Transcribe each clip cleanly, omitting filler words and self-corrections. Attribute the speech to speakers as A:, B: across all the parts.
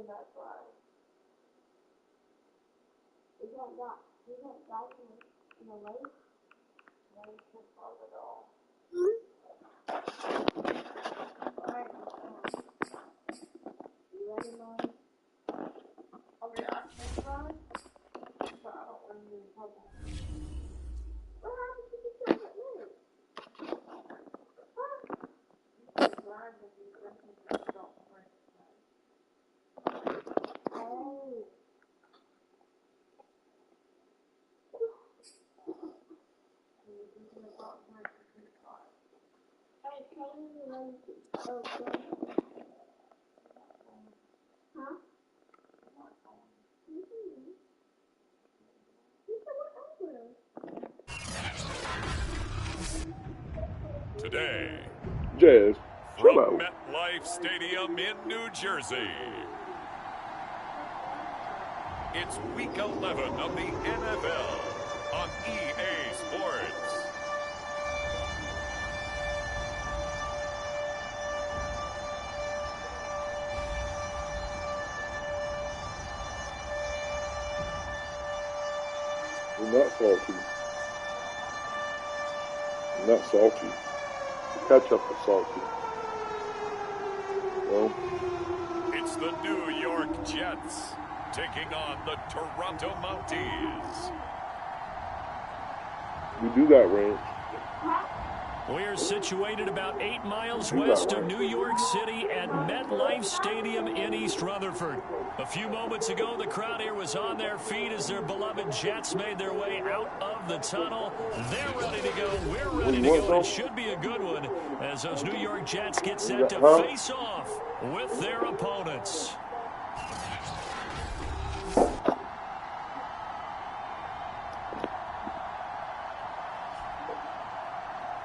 A: that's why. Is that guy in the lake? No, he can't follow it all. Alright. You ready, Molly? I'll be out next time. But I don't want to be in trouble. What happened to the chocolate milk? Huh? You can grind if you drink it, but don't drink it. Oh. Hey, can you run to huh?
B: Today,
C: Jazz,
B: from MetLife Stadium in New Jersey, it's Week 11 of the NFL on EA Sports.
C: We're not salty. We're not salty. The ketchup is salty. Well,
B: it's the New York Jets taking on the Toronto Mounties.
C: we do got ranch.
D: We're situated about 8 miles west of New York City at MetLife Stadium in East Rutherford. A few moments ago, the crowd here was on their feet as their beloved Jets made their way out of the tunnel. They're ready to go. We're ready to go. It should be a good one as those New York Jets get set to face off with their opponents.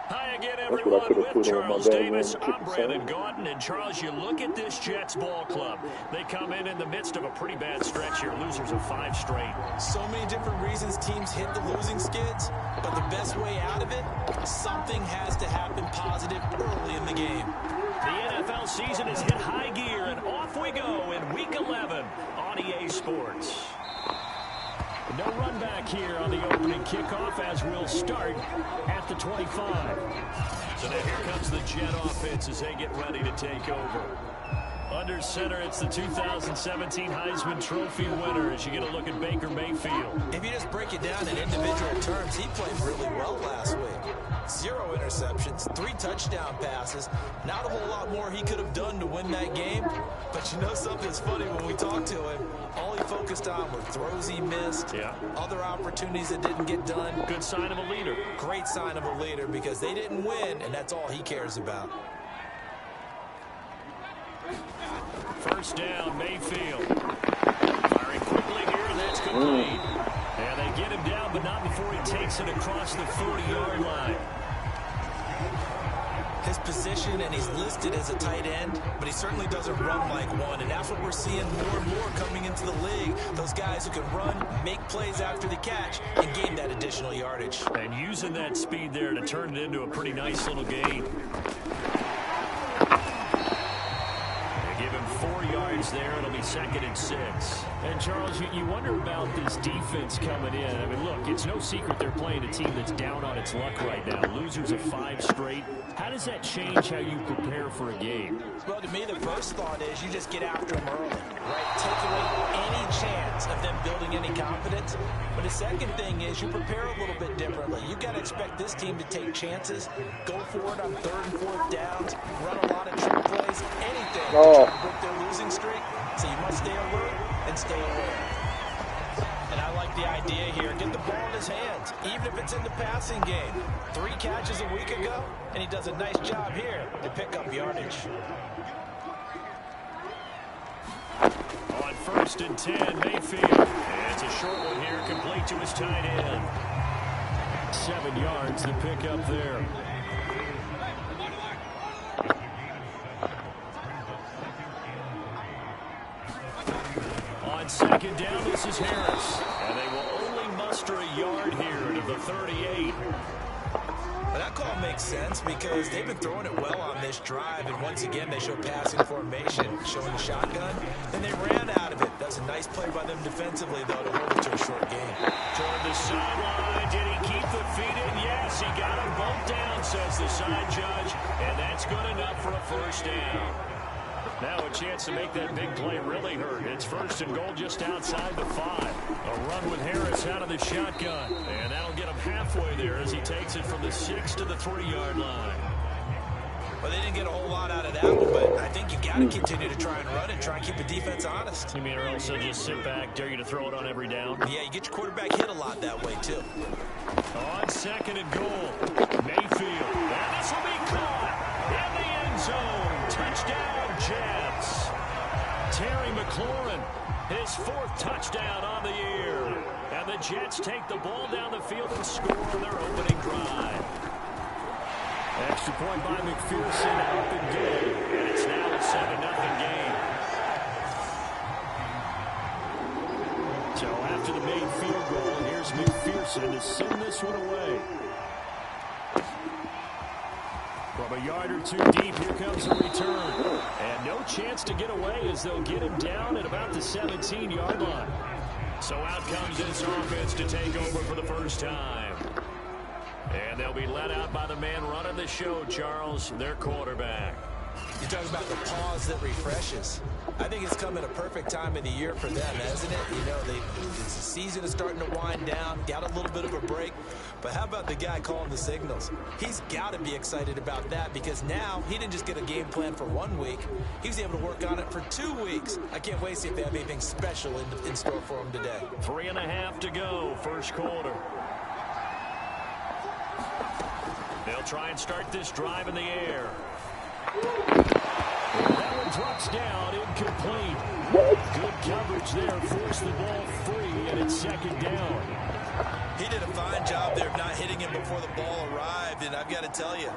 D: Hi again, everyone. With Charles Davis, I'm Brandon Gordon. And Charles, you look at this Jets ball club. They come in the midst of a pretty bad stretch here. Losers of 5 straight.
E: So many different reasons teams hit the losing skids, but the best way out of it, something has to happen positive early in the game.
D: The NFL season has hit high gear, and off we go in Week 11 on EA Sports. No run back here on the opening kickoff as we'll start at the 25. So now here comes the Jet offense as they get ready to take over. Under center, it's the 2017 Heisman Trophy winner as you get a look at Baker Mayfield.
E: If you just break it down in individual terms, he played really well last week. 0 interceptions, 3 touchdown passes. Not a whole lot more he could have done to win that game. But you know something's funny when we talked to him. All he focused on were throws he missed, other opportunities that didn't get done.
D: Good sign of a leader.
E: Great sign of a leader because they didn't win, and that's all he cares about.
D: First down, Mayfield. Firing quickly here, and that's complete. And they get him down, but not before he takes it across the 40-yard line.
E: His position, and he's listed as a tight end, but he certainly doesn't run like one, and that's what we're seeing more and more coming into the league. Those guys who can run, make plays after the catch, and gain that additional yardage.
D: And using that speed there to turn it into a pretty nice little gain. Give him 4 yards there. It'll be 2nd and 6. And, Charles, you wonder about this defense coming in. I mean, look, it's no secret they're playing a team that's down on its luck right now. Losers of 5 straight. How does that change how you prepare for a game?
E: Well, to me, the first thought is you just get after them early, right? Take away any chance of them building any confidence. But the second thing is you prepare a little bit differently. You've got to expect this team to take chances, go for it on 3rd and 4th downs, run a lot of trick plays, anything to try to break their losing streak. So you must stay alert and stay aware. And I like the idea here. Get the ball in his hands, even if it's in the passing game. 3 catches a week ago, and he does a nice job here to pick up yardage.
D: On 1st and 10, Mayfield. And it's a short one here, complete to his tight end. 7 yards to pick up there. On 2nd down, this is Harris. And they will only muster a yard here to the 38.
E: But that call makes sense because they've been throwing it well on this drive, and once again they show passing formation, showing the shotgun, and they ran out of it. That's a nice play by them defensively, though, to hold it to a short game.
D: Toward the sideline, did he keep the feet in? Yes, he got them both down, says the side judge, and that's good enough for a first down. Now a chance to make that big play really hurt. It's first and goal just outside the 5. A run with Harris out of the shotgun. And that'll get him halfway there as he takes it from the 6 to the 3-yard line.
E: Well, they didn't get a whole lot out of that one, but I think you got to continue to try and run and try and keep the defense honest.
D: You mean or else they'll just sit back, dare you to throw it on every down?
E: Yeah, you get your quarterback hit a lot that way, too.
D: On second and goal, Mayfield. And this will be caught in the end zone. Touchdown, Jets. Terry McLaurin, his 4th touchdown on the year. And the Jets take the ball down the field and score on their opening drive. Extra point by McPherson, up and good. And it's now a 7-0 game. So after the made field goal, here's McPherson to send this one away. From a yard or 2 deep, here comes a return. And no chance to get away as they'll get him down at about the 17-yard line. So out comes this offense to take over for the first time. And they'll be let out by the man running the show, Charles, their quarterback.
E: You're talking about the pause that refreshes. I think it's come at a perfect time of the year for them, hasn't it? You know, the season is starting to wind down, got a little bit of a break. But how about the guy calling the signals? He's got to be excited about that because now he didn't just get a game plan for 1 week. He was able to work on it for 2 weeks. I can't wait to see if they have anything special in store for him today.
D: 3.5 to go, first quarter. They'll try and start this drive in the air. That one drops down, incomplete. Good coverage there, forced the ball free, and it's second down.
E: He did a fine job there of not hitting him before the ball arrived, and I've got to tell you,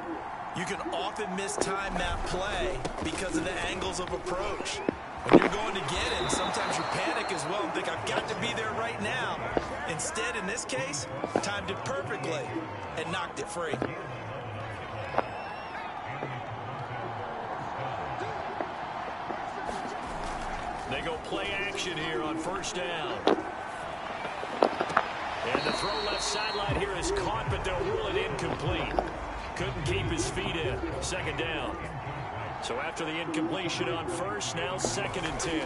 E: you can often mistime that play because of the angles of approach. When you're going to get it, sometimes you panic as well and think, I've got to be there right now. Instead, in this case, timed it perfectly and knocked it free.
D: They go play action here on first down. And the throw left sideline here is caught, but they'll rule it incomplete. Couldn't keep his feet in. Second down. So after the incompletion on first, now 2nd and 10.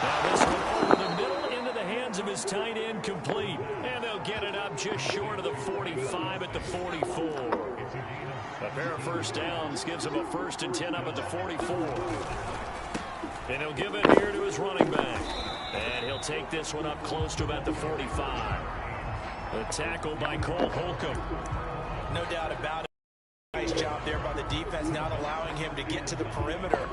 D: Now this one over the middle into the hands of his tight end, complete. And they'll get it up just short of the 45 at the 44. A pair of first downs gives him a 1st and 10 up at the 44. And he'll give it here to his running back. And he'll take this one up close to about the 45. A tackle by Cole Holcomb.
E: No doubt about it. Nice job there by the defense, not allowing him to get to the perimeter.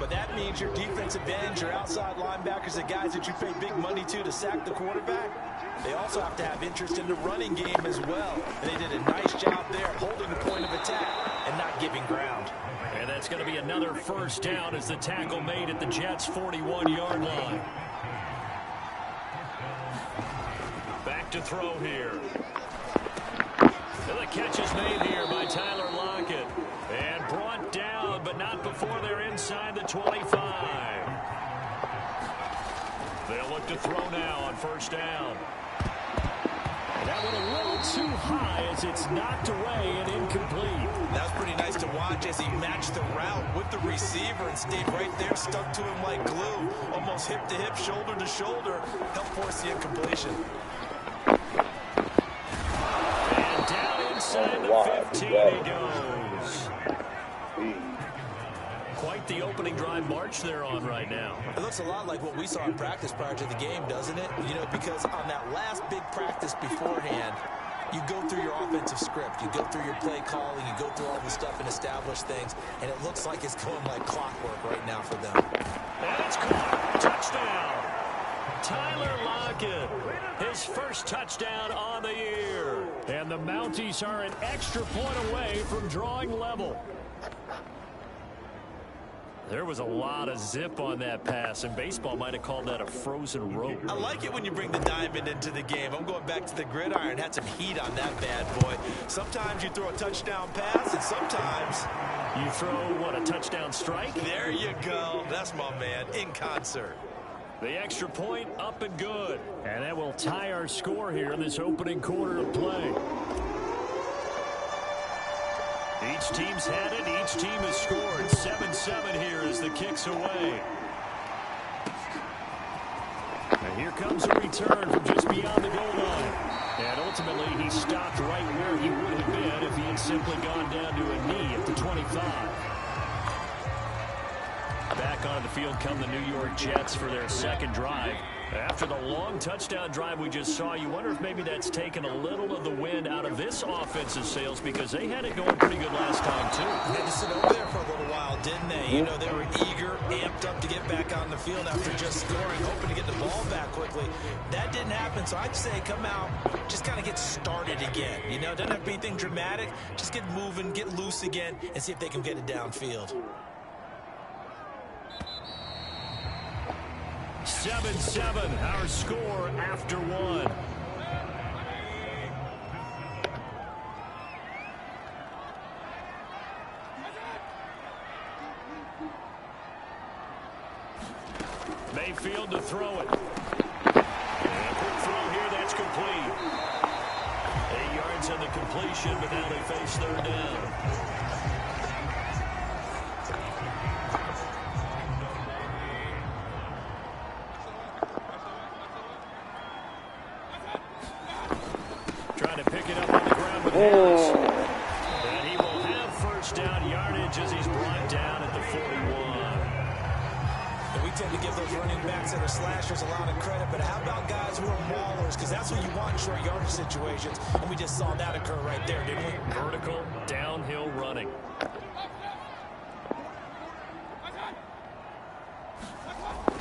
E: But that means your defensive ends, your outside linebackers, the guys that you pay big money to sack the quarterback, they also have to have interest in the running game as well. And they did a nice job there holding the point of attack and not giving ground.
D: And that's going to be another first down as the tackle made at the Jets' 41-yard line. Back to throw here. And the catch is made here by Tyler Lockett. And brought down, but not before they're inside the 25. They'll look to throw now on first down. That one a little too high as it's knocked away and incomplete.
E: That was pretty nice to watch as he matched the route with the receiver and stayed right there, stuck to him like glue, almost hip to hip, shoulder to shoulder, helped force the incompletion.
D: And down inside the 15 he goes. Quite the opening drive march they're on right now.
E: It looks a lot like what we saw in practice prior to the game, doesn't it? You know, because on that last big practice beforehand, you go through your offensive script, you go through your play calling, you go through all the stuff and establish things, and it looks like it's going like clockwork right now for them.
D: And it's caught. Touchdown. Tyler Lockett, his first touchdown on the year. And the Mounties are an extra point away from drawing level. There was a lot of zip on that pass, and baseball might have called that a frozen rope.
E: I like it when you bring the diamond into the game. I'm going back to the gridiron. Had some heat on that bad boy. Sometimes you throw a touchdown pass, and sometimes
D: you throw, what, a touchdown strike?
E: There you go. That's my man, in concert.
D: The extra point up and good. And that will tie our score here in this opening quarter of play. Each team's had it. Each team has scored. 7-7 here as the kick's away. And here comes a return from just beyond the goal line. And ultimately, he stopped right where he would have been if he had simply gone down to a knee at the 25. Back on the field come the New York Jets for their second drive. After the long touchdown drive we just saw, you wonder if maybe that's taken a little of the wind out of this offensive sails, because they had it going pretty good last time, too.
E: They had to sit over there for a little while, didn't they? You know, they were eager, amped up to get back on the field after just scoring, hoping to get the ball back quickly. That didn't happen, so I'd say come out, just kind of get started again. You know, doesn't have to be anything dramatic. Just get moving, get loose again, and see if they can get it downfield.
D: 7-7, our score after one. Mayfield to throw it. And a quick throw here, that's complete. 8 yards on the completion, but now they face third down. And he will have first down yardage as he's brought down at the 41.
E: And we tend to give those running backs that are slashers a lot of credit, but how about guys who are maulers? Because that's what you want in short yardage situations, and we just saw that occur right there, didn't we?
D: Vertical, downhill running.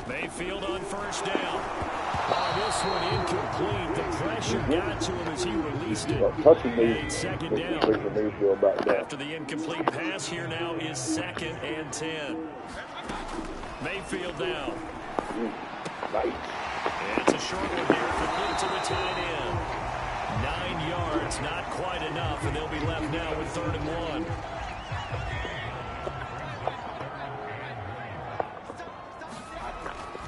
D: Mayfield on first down. This one incomplete. The pressure got to him as he released it. And second down. After the incomplete pass, here now is 2nd and 10. Mayfield down. And it's a short one here, complete to the tight end. 9 yards, not quite enough, and they'll be left now with 3rd and 1.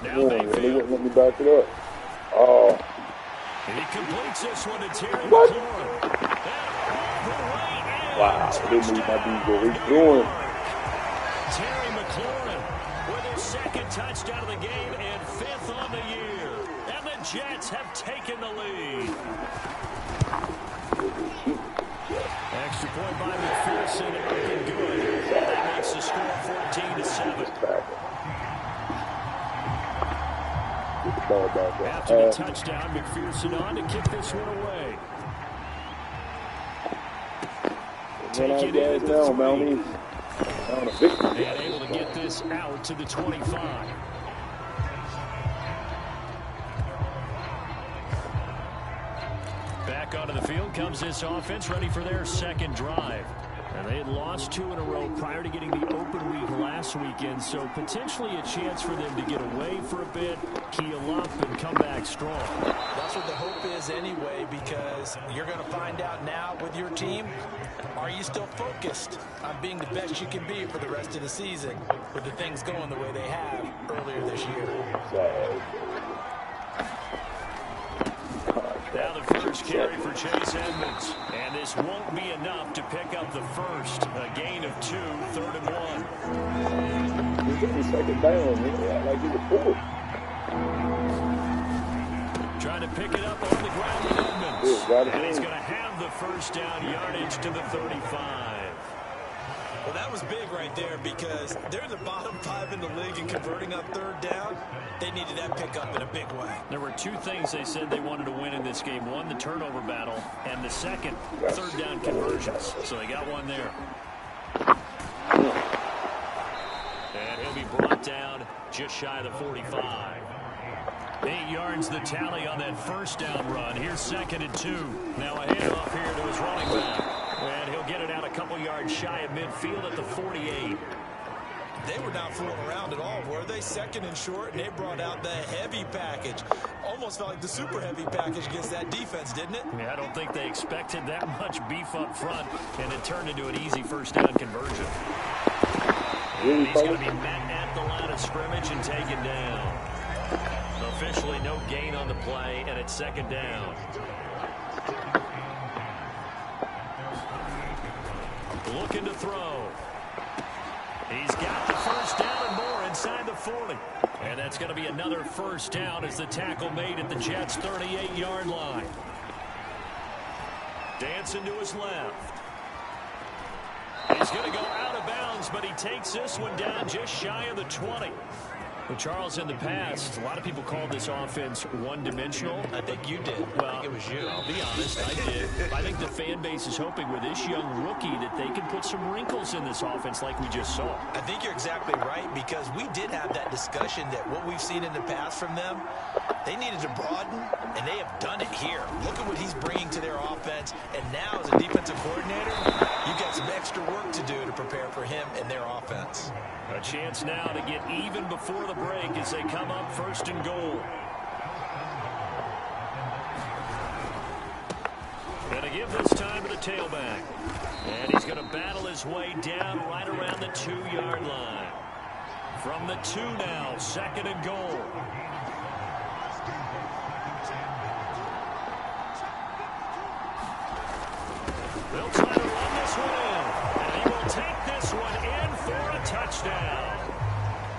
D: Now Mayfield.
C: They wouldn't let me back it up. Oh.
D: He completes this one to Terry McLaurin.
C: Wow, I didn't need my dude go. He's doing.
D: Terry McLaurin with his 2nd touchdown of the game and 5th on the year. And the Jets have taken the lead. Extra point by McPherson, looking good. That makes the score 14-7. After the touchdown, McPherson on to kick this one away. Take it in at the 3. And able to get this out to the 25. Back onto the field comes this offense, ready for their 2nd drive. And they had lost 2 in a row prior to getting the open week last weekend, so potentially a chance for them to get away for a bit, keel up, and come back strong.
E: That's what the hope is anyway, because you're going to find out now with your team, are you still focused on being the best you can be for the rest of the season with the things going the way they have earlier this year?
D: Now the first carry for Chase Edmonds. And this won't be enough to pick up the first. A gain of 2, 3rd and 1.
C: He's getting 2nd down. Like he was 4th.
D: Trying to pick it up on the ground with Edmonds. And he's going to have the first down yardage to the 35.
E: Well, that was big right there, because they're the bottom 5 in the league in converting on 3rd down. They needed that pickup in a big way.
D: There were 2 things they said they wanted to win in this game. One, the turnover battle, and the second, 3rd down conversions. So they got one there. And he'll be brought down just shy of the 45. 8 yards the tally on that first down run. Here's 2nd and 2. Now a handoff here to his running back. And he'll get it out a couple yards shy of midfield at the 48.
E: They were not fooling around at all, were they? Second and short, and they brought out the heavy package. Almost felt like the super heavy package against that defense, didn't it?
D: Yeah, I don't think they expected that much beef up front, and it turned into an easy first down conversion. And he's going to be met at the line of scrimmage and taken down. Officially no gain on the play, and it's second down. Looking to throw. He's got the first down and more inside the 40. And that's going to be another first down as the tackle made at the Jets' 38-yard line. Dancing to his left. He's going to go out of bounds, but he takes this one down just shy of the 20. Well, Charles, in the past, a lot of people called this offense one-dimensional.
E: I think you did.
D: Well,
E: I think it was you.
D: I'll be honest, I did. I think the fan base is hoping with this young rookie that they can put some wrinkles in this offense like we just saw.
E: I think you're exactly right, because we did have that discussion that what we've seen in the past from them, they needed to broaden, and they have done it here. Look at what he's bringing to their offense, and now as a defensive coordinator, you've got some extra work to do to prepare for him and their offense.
D: A chance now to get even before the break as they come up first and goal. Going to give this time to the tailback. And he's going to battle his way down right around the 2-yard line. From the 2 now, second and goal. They'll try to run this one in. And he will take this one in for a touchdown.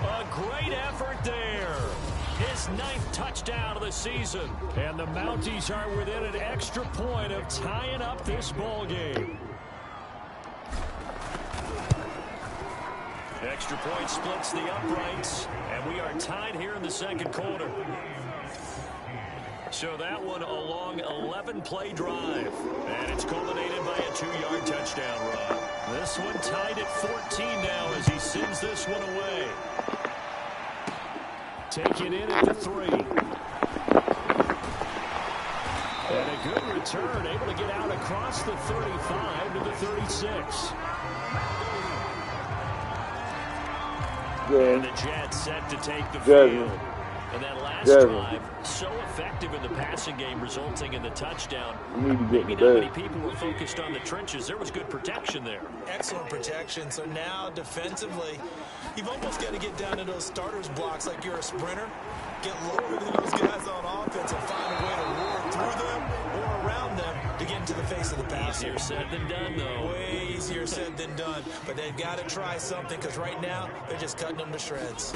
D: A great effort there. His 9th touchdown of the season. And the Mounties are within an extra point of tying up this ball game. Extra point splits the uprights. And we are tied here in the second quarter. So that one a long 11-play drive. And it's culminated by a 2-yard touchdown run. This one tied at 14 now as he sends this one away. Taken in at the 3. And a good return, able to get out across the 35 to the 36. And the Jets set to take the field. And that last drive, so effective in the passing game, resulting in the touchdown. Maybe not many people were focused on the trenches. There was good protection there.
E: Excellent protection. So now, defensively, you've almost got to get down to those starters blocks like you're a sprinter. Get lower than those guys on offense and find a way to roar through them or around them to get into the face of the passer.
D: Easier said than done, though.
E: Way easier said than done. But they've got to try something, because right now, they're just cutting them to shreds.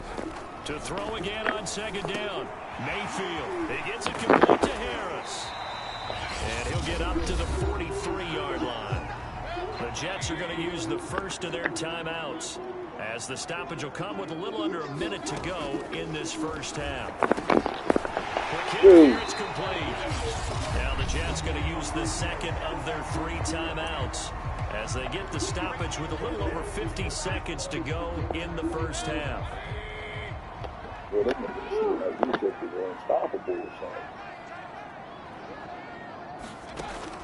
D: To throw again on second down. Mayfield. He gets it complete to Harris. And he'll get up to the 43-yard line. The Jets are going to use the first of their timeouts, as the stoppage will come with a little under a minute to go in this first half. The kick here, it's complete. Now the Jets going to use the second of their 3 timeouts as they get the stoppage with a little over 50 seconds to go in the first half.
C: Well, they make it seem like these Jets are unstoppable or something.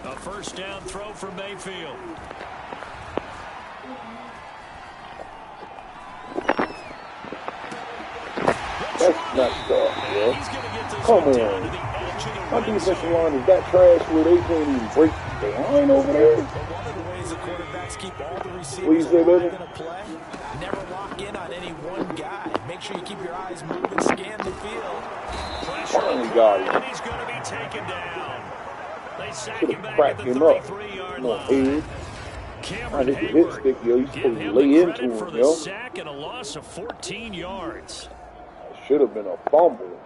D: A first down throw for Mayfield.
C: That's not stuff, bro. Come on. My defensive line is that trash where they can't even break the line over there.
E: One of the ways the quarterbacks keep all the receivers
C: Please say, baby.
E: going to play, never lock in on any one guy. Make sure you keep your eyes moving, scan the field.
C: Finally got him.
D: And he's going to be taken down. They sack
C: Should
D: him
C: have
D: back
C: cracked
D: at the
C: him up.
D: 33-yard
C: No,
D: line.
C: head.
D: Cameron
C: I hit the hit
D: Hayward.
C: stick, yo. He's
D: Give
C: supposed to
D: him
C: lay
D: the
C: into
D: credit for
C: him,
D: the
C: yo.
D: sack and a loss of 14 yards.
C: Should have been a fumble.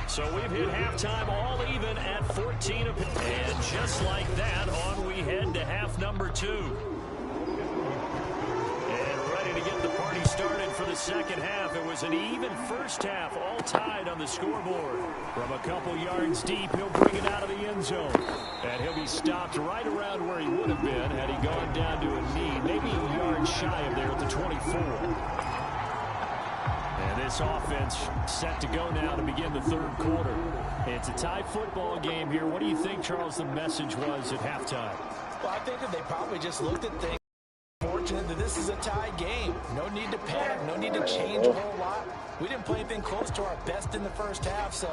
D: So we've hit halftime all even at 14 apiece. And just like that, on we head to half number 2. And ready to get the party started for the second half. It was an even first half, all tied on the scoreboard. From a couple yards deep, he'll bring it out of the end zone. And he'll be stopped right around where he would have been had he gone down to a knee, maybe a yard shy of there at the 24. And this offense set to go now to begin the third quarter. It's a tie football game here. What do you think, Charles, the message was at halftime?
E: Well, I think that they probably just looked at things more unfortunate that this is a tie game. No need to panic, no need to change a whole lot. We didn't play anything close to our best in the first half, so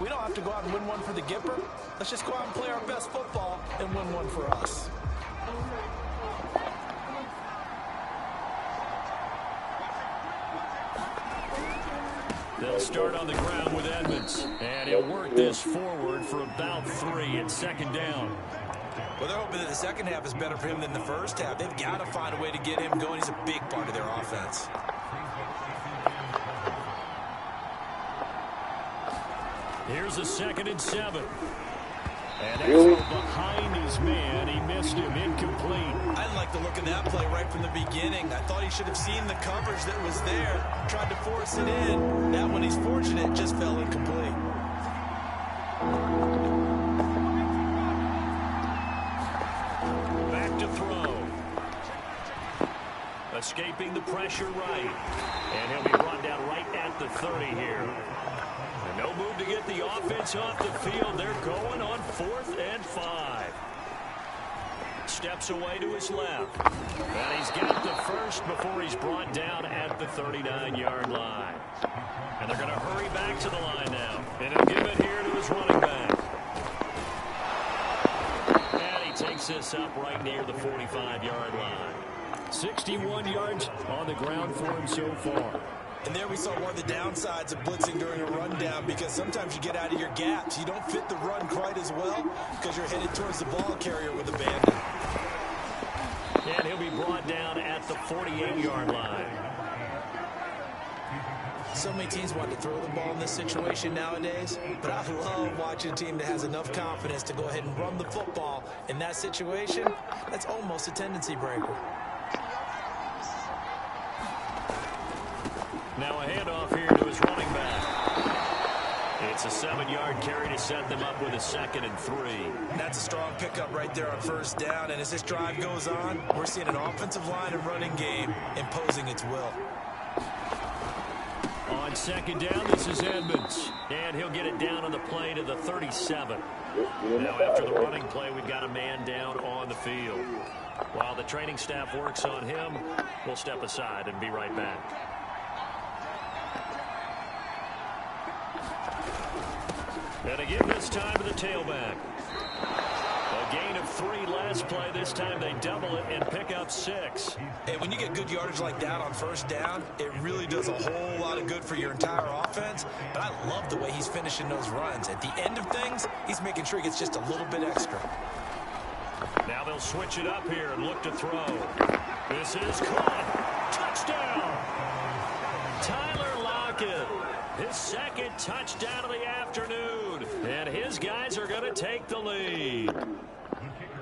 E: we don't have to go out and win one for the Gipper. Let's just go out and play our best football and win one for us.
D: They'll start on the ground with Edmonds, and he'll work this forward for about 3 and 2nd down.
E: Well, they're hoping that the second half is better for him than the first half. They've got to find a way to get him going. He's a big part of their offense.
D: Here's a 2nd and 7. And really? Behind his man, he missed him, incomplete.
E: I didn't like the look of that play right from the beginning. I thought he should have seen the coverage that was there, tried to force it in. That one, he's fortunate, just fell incomplete.
D: Back to throw. Escaping the pressure right. And he'll be brought down right at the 30 here. No move to get the offense off the field. They're going on 4th and 5. Steps away to his left. And he's got the first before he's brought down at the 39-yard line. And they're going to hurry back to the line now. And he'll give it here to his running back. And he takes this up right near the 45-yard line. 61 yards on the ground for him so far.
E: And there we saw one of the downsides of blitzing during a rundown, because sometimes you get out of your gaps. You don't fit the run quite as well because you're headed towards the ball carrier with abandon.
D: And he'll be brought down at the 48-yard line.
E: So many teams want to throw the ball in this situation nowadays, but I love watching a team that has enough confidence to go ahead and run the football. In that situation, that's almost a tendency breaker.
D: Now a handoff here to his running back. It's a 7-yard carry to set them up with a 2nd and 3.
E: That's a strong pickup right there on first down. And as this drive goes on, we're seeing an offensive line and running game imposing its will.
D: On 2nd down, this is Edmonds. And he'll get it down on the play to the 37. Now after the running play, we've got a man down on the field. While the training staff works on him, we'll step aside and be right back. And again this time to the tailback. A gain of 3 last play. This time they double it and pick up 6.
E: Hey, when you get good yardage like that on first down, it really does a whole lot of good for your entire offense. But I love the way he's finishing those runs. At the end of things, he's making sure he gets just a little bit extra.
D: Now they'll switch it up here and look to throw. This is caught. Touchdown. Tyler Lockett. His 2nd touchdown of the afternoon. And his guys are going to take the lead.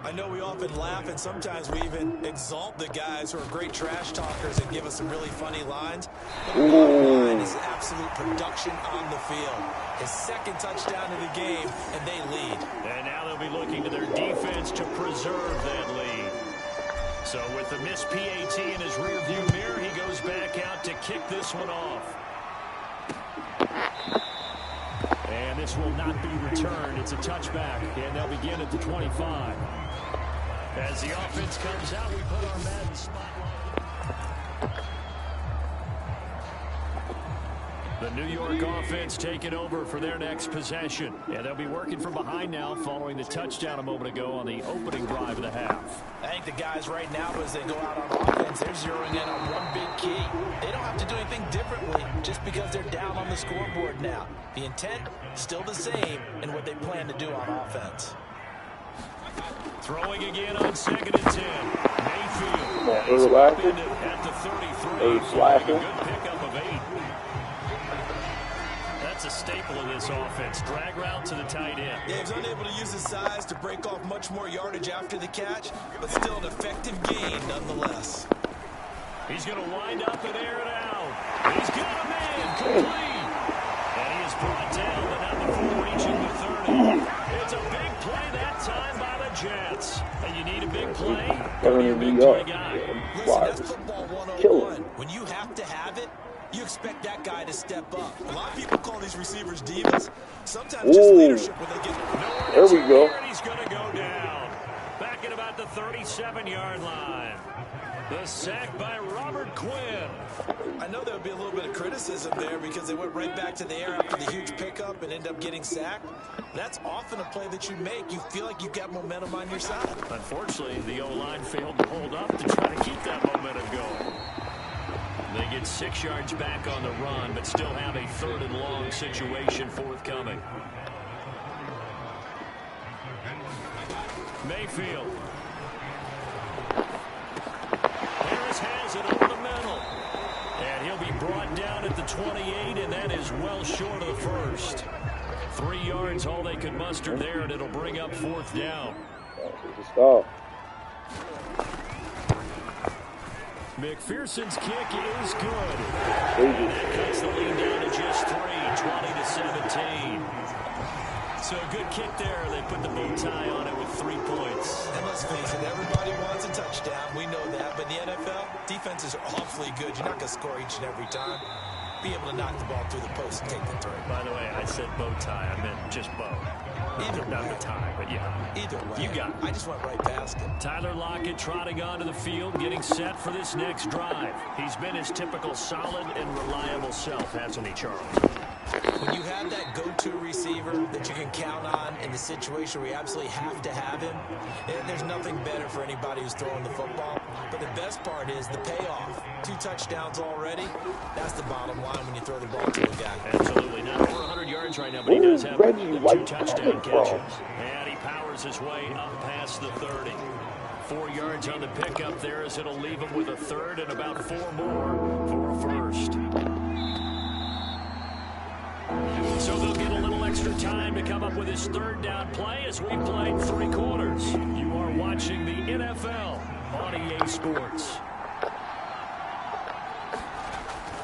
E: I know we often laugh, and sometimes we even exalt the guys who are great trash talkers and give us some really funny lines. But the bottom line is absolute production on the field. His 2nd touchdown of the game, and they lead.
D: And now they'll be looking to their defense to preserve that lead. So with the missed PAT in his rearview mirror, he goes back out to kick this one off. And this will not be returned. It's a touchback, and they'll begin at the 25. As the offense comes out, we put our Madden spotlight. The New York offense taking over for their next possession. And they'll be working from behind now following the touchdown a moment ago on the opening drive of the half.
E: I think the guys right now, as they go out on offense, they're zeroing in on one big key. They don't have to do anything differently just because they're down on the scoreboard now. The intent, still the same in what they plan to do on offense.
D: Throwing again on 2nd and 10. Mayfield. At the 33. A good pickup of 8. That's a staple of this offense. Drag route to the tight end.
E: Yeah, he's unable to use his size to break off much more yardage after the catch, but still an effective gain nonetheless.
D: He's going to wind up and air it out. He's got a man complete. And he is brought down, but not before reaching the 30. It's a big play that time by the Jets. And you need a big play. You're a big play guy.
E: Listen, that's football 101. When you have to have it, you expect that guy to step up. A lot of people call these receivers divas. Sometimes just leadership when they get
C: there we go.
D: He's going to go down. Back at about the 37-yard line. The sack by Robert Quinn.
E: I know there would be a little bit of criticism there because they went right back to the air after the huge pickup and end up getting sacked. That's often a play that you make. You feel like you've got momentum on your side.
D: Unfortunately, the O-line failed to hold up to try to keep that momentum going. They get 6 yards back on the run, but still have a 3rd and long situation forthcoming. Mayfield. Harris has it over the middle. And he'll be brought down at the 28, and that is well short of the first. 3 yards, all they could muster there, and it'll bring up 4th down.
C: Stop.
D: McPherson's kick is good. And that cuts the lead down to just 3, 20-17. So a good kick there. They put the bow tie on it with 3 points.
E: And let's face it, everybody wants a touchdown. We know that. But in the NFL, defenses are awfully good. You're not going to score each and every time. Be able to knock the ball through the post and take the throw.
D: By the way, I said bow tie. I meant just bow.
E: Either
D: not the tie, but yeah.
E: Either way.
D: You got it.
E: I just went right past it.
D: Tyler Lockett trotting onto the field, getting set for this next drive. He's been his typical solid and reliable self, hasn't he, Charles?
E: When you have that go-to receiver that you can count on in the situation where you absolutely have to have him, there's nothing better for anybody who's throwing the football. But the best part is the payoff. 2 touchdowns already. That's the bottom line when you throw the ball to a guy.
D: Absolutely. Not over 100 yards right now, but he does have 2 touchdown catches. And he powers his way up past the 30. 4 yards on the pickup there as it'll leave him with a 3rd and about 4 more for a 1st. So they'll get a little extra time to come up with his 3rd down play as we played 3 quarters. You are watching the NFL on EA Sports.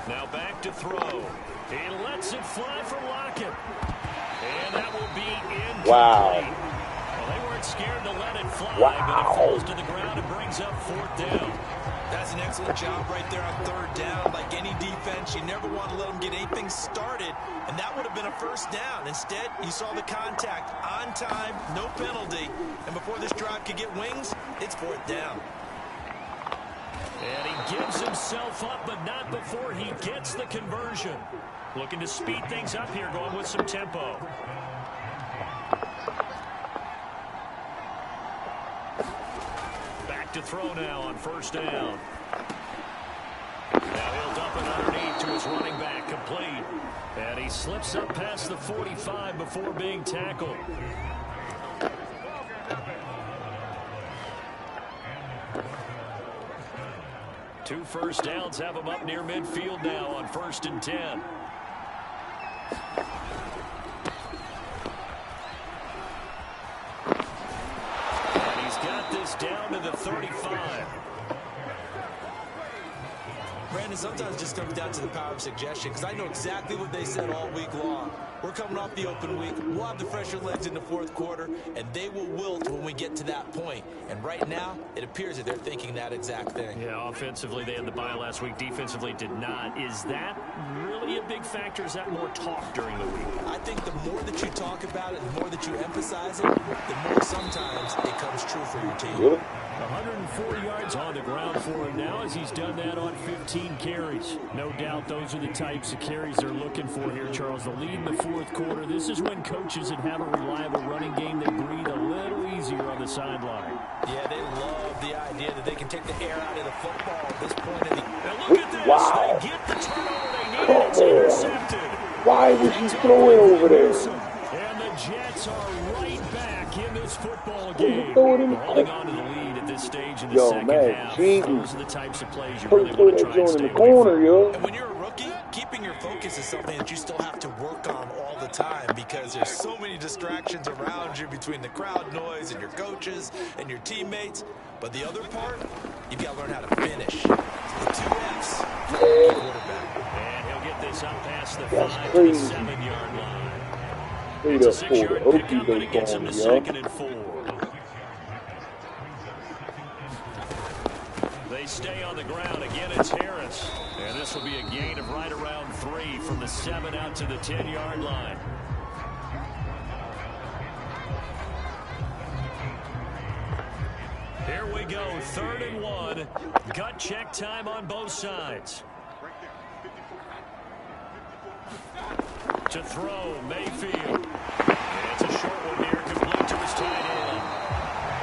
D: Now back to throw. He lets it fly for Lockett. And that will be incomplete.
C: Wow.
D: Well, they weren't scared to let it fly, but it falls to the ground and brings up 4th down.
E: That's an excellent job right there on 3rd down. Like any defense, you never want to let them get anything started, and that would have been a 1st down. Instead, you saw the contact on time, no penalty, and before this drive could get wings, it's 4th down.
D: And he gives himself up, but not before he gets the conversion. Looking to speed things up here, going with some tempo. Back to throw now on 1st down. Now he'll dump it underneath to his running back, complete. And he slips up past the 45 before being tackled. Two 1st downs have him up near midfield now on 1st and 10. And he's got this down to the 35.
E: Brandon, sometimes it just comes down to the power of suggestion, because I know exactly what they said all week long. We're coming off the open week. We'll have the fresher legs in the 4th quarter, and they will wilt when we get to that point. And right now, it appears that they're thinking that exact thing.
D: Yeah, offensively, they had the bye last week. Defensively, did not. Is that really a big factor? Is that more talk during the week?
E: I think the more that you talk about it, the more that you emphasize it, the more sometimes it comes true for your team.
C: Really?
D: 104 yards on the ground for him now as he's done that on 15 carries. No doubt those are the types of carries they're looking for here, Charles. The lead in the 4th quarter. This is when coaches that have a reliable running game, they breathe a little easier on the sideline.
E: Yeah, they love the idea that they can take the air out of the football at this point in the...
D: And look at this.
C: Wow.
D: They get the turnover they need. And it's intercepted.
C: Why would you throw it over there?
D: And the Jets are right back in this football game.
C: Throw it in
D: Holding on to the lead at this stage in the second half.
C: Cheating.
D: Those are the types of plays you
C: Put
D: really want to try and
C: that
D: stay
C: in the
D: away
C: corner,
D: from.
C: yo.
E: And when you're a rookie, keeping your focus is something that you still have to work on all the time, because there's so many distractions around you between the crowd noise and your coaches and your teammates. But the other part, you've got to learn how to finish. The 2 F's. Quarterback.
D: And he'll get this up past the
C: That's
D: 5
C: crazy.
D: to the 7-yard line.
C: Straight
D: It's a
C: up for the
D: 6-yard
C: Okie
D: pickup, and it gets him to
C: doke on
D: 2nd and 4. They stay on the ground. Again, it's Harris. And this will be a gain of right around 3 from the 7 out to the 10-yard line. Here we go, 3rd and 1. Gut check time on both sides. To throw, Mayfield. It's a short one here, complete to his tight end.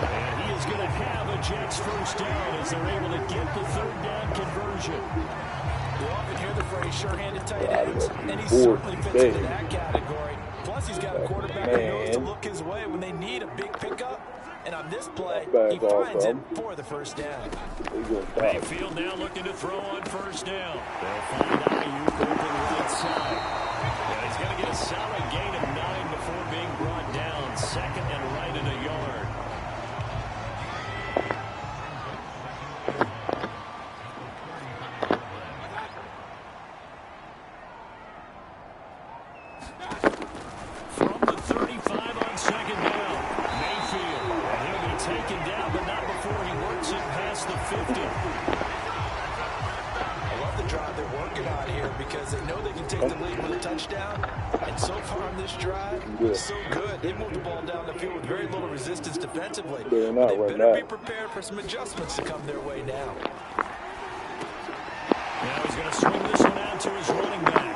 D: And he is going to have a Jets first down as they're able to get the 3rd down conversion.
E: You often hear the phrase sure-handed tight ends, and he certainly fits into that category. Plus, he's got a quarterback who knows to look his way when they need a big pickup. And on this play, he finds it for the first down.
D: Mayfield now looking to throw on first down. They'll find Ayuk open right side. And he's going to get a solid gain of 9 before being brought down. 2nd and right in a yard. From the 35 on 2nd down, Mayfield. And he'll be taken down, but not before he works it past the 50.
E: I love the drive they're working on here because they know they can take the lead with a touchdown. And so far on this drive, so good. They moved the ball down the field with very little resistance defensively. They better be prepared for some adjustments to come their way now.
D: Now he's going to swing this one out to his running back.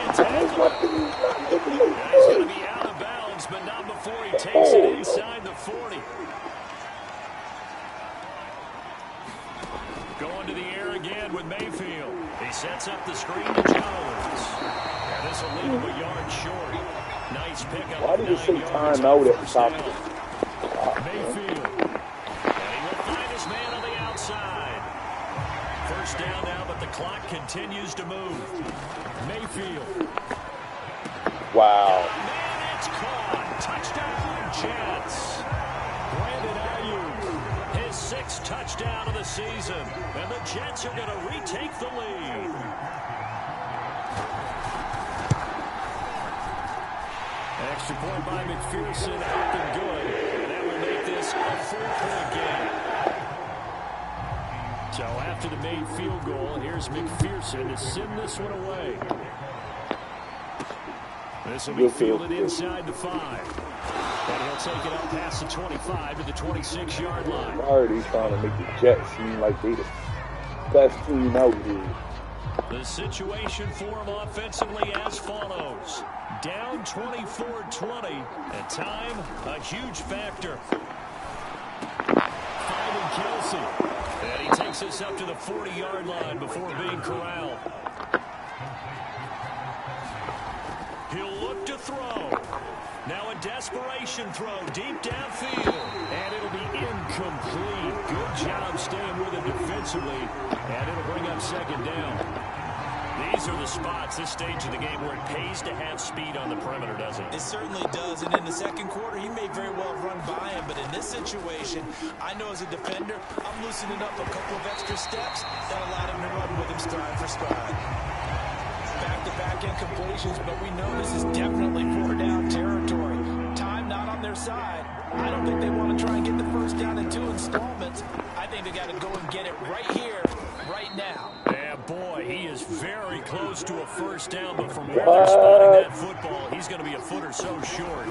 D: He's going to be out of bounds, but not before he takes it inside the 40. Going to the air again with Mayfield. He sets up the screen to Jones. And this will leave him a yard short. Nice pickup.
C: Why did you say timeout at the top?
D: Mayfield. And he will find his man on the outside. First down now, but the clock continues to move. Mayfield.
C: Wow.
D: Man, it's caught. Touchdown, Jets. Brandon Ayuk, his 6th touchdown of the season. And the Jets are going to retake the lead. Extra point by McPherson, up and good. And that will make this a 4-point game. So after the made field goal, here's McPherson to send this one away. This will be fielded inside the 5. And he'll take it up past the 25 to the 26-yard line.
C: Already trying to make the Jets seem like they the best team out here.
D: The situation for him offensively as follows. Down 24-20, and time a huge factor. Finding Kelsey. And he takes us up to the 40-yard line before being corralled. He'll look to throw. Now a desperation throw deep downfield. And it'll be incomplete. Good job staying with him defensively. And it'll bring up 2nd down. These are the spots, this stage of the game, where it pays to have speed on the perimeter, doesn't it?
E: It certainly does. And in the 2nd quarter, he may very well run by him. But in this situation, I know as a defender, I'm loosening up a couple of extra steps that allowed him to run with him stride for stride. Back-to-back incompletions, but we know this is definitely 4-down territory. Time not on their side. I don't think they want to try and get the first down in 2 installments. I think they got to go and get it right here, right now.
D: Yeah, boy, he is very close to a first down, but from where they're spotting that football, he's going to be a foot or so short.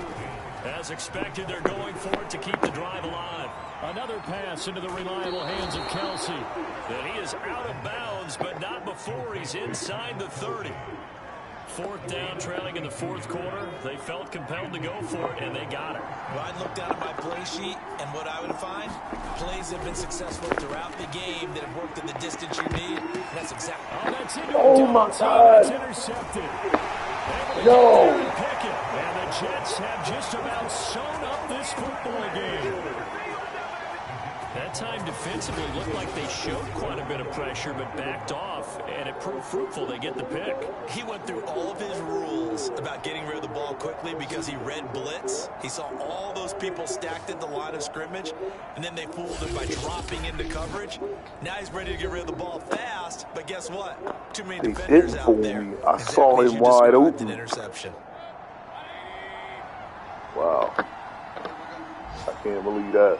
D: As expected, they're going for it to keep the drive alive. Another pass into the reliable hands of Kelsey. And he is out of bounds, but not before he's inside the 30. 4th down, trailing in the 4th quarter. They felt compelled to go for it, and they got it.
E: Well, I'd look down at my play sheet, and what I would find, plays have been successful throughout the game that have worked in the distance you need. And that's exactly.
D: Oh, that's into
C: Oh, my God.
D: It's intercepted.
C: No.
D: And the Jets have just about sewn up this football game. That time defensively looked like they showed quite a bit of pressure but backed off, and it proved fruitful. They get the pick.
E: He went through all of his rules about getting rid of the ball quickly because he read blitz. He saw all those people stacked at the line of scrimmage, and then they fooled him by dropping into coverage. Now he's ready to get rid of the ball fast, but guess what? Too many defenders out there.
C: I saw him wide open.
E: An interception.
C: Wow. I can't believe that.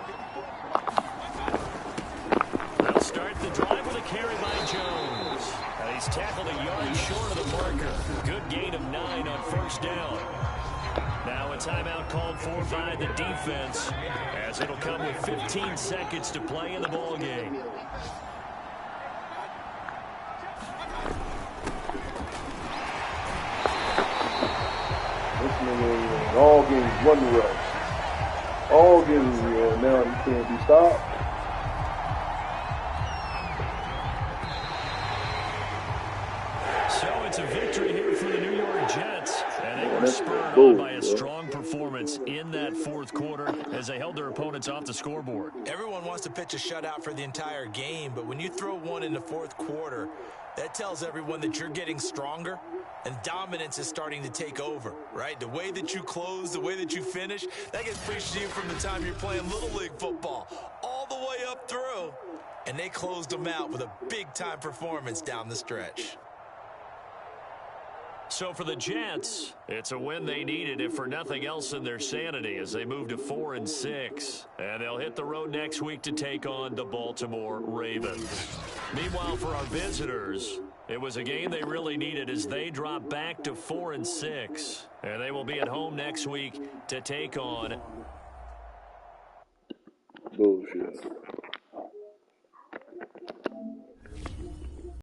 D: They'll start the drive with a carry by Jones. And he's tackled a yard short of the marker. Good gain of 9 on first down. Now a timeout called for by the defense, as it'll come with 15 seconds to play in the ball game.
C: This nigga all games one rush. All games, now he can't be stopped.
D: So it's a victory here for the New York Jets. And they were spurred on by a strong performance in that fourth quarter as they held their opponents off the scoreboard.
E: Everyone wants to pitch a shutout for the entire game, but when you throw one in the fourth quarter, that tells everyone that you're getting stronger and dominance is starting to take over, right? The way that you close, the way that you finish, that gets preached to you from the time you're playing Little League football all the way up through. And they closed them out with a big-time performance down the stretch.
D: So for the Jets, it's a win they needed, if for nothing else in their sanity, as they move to 4-6. And they'll hit the road next week to take on the Baltimore Ravens. Meanwhile, for our visitors, it was a game they really needed as they drop back to 4-6. And they will be at home next week to take on...
C: Bullshit.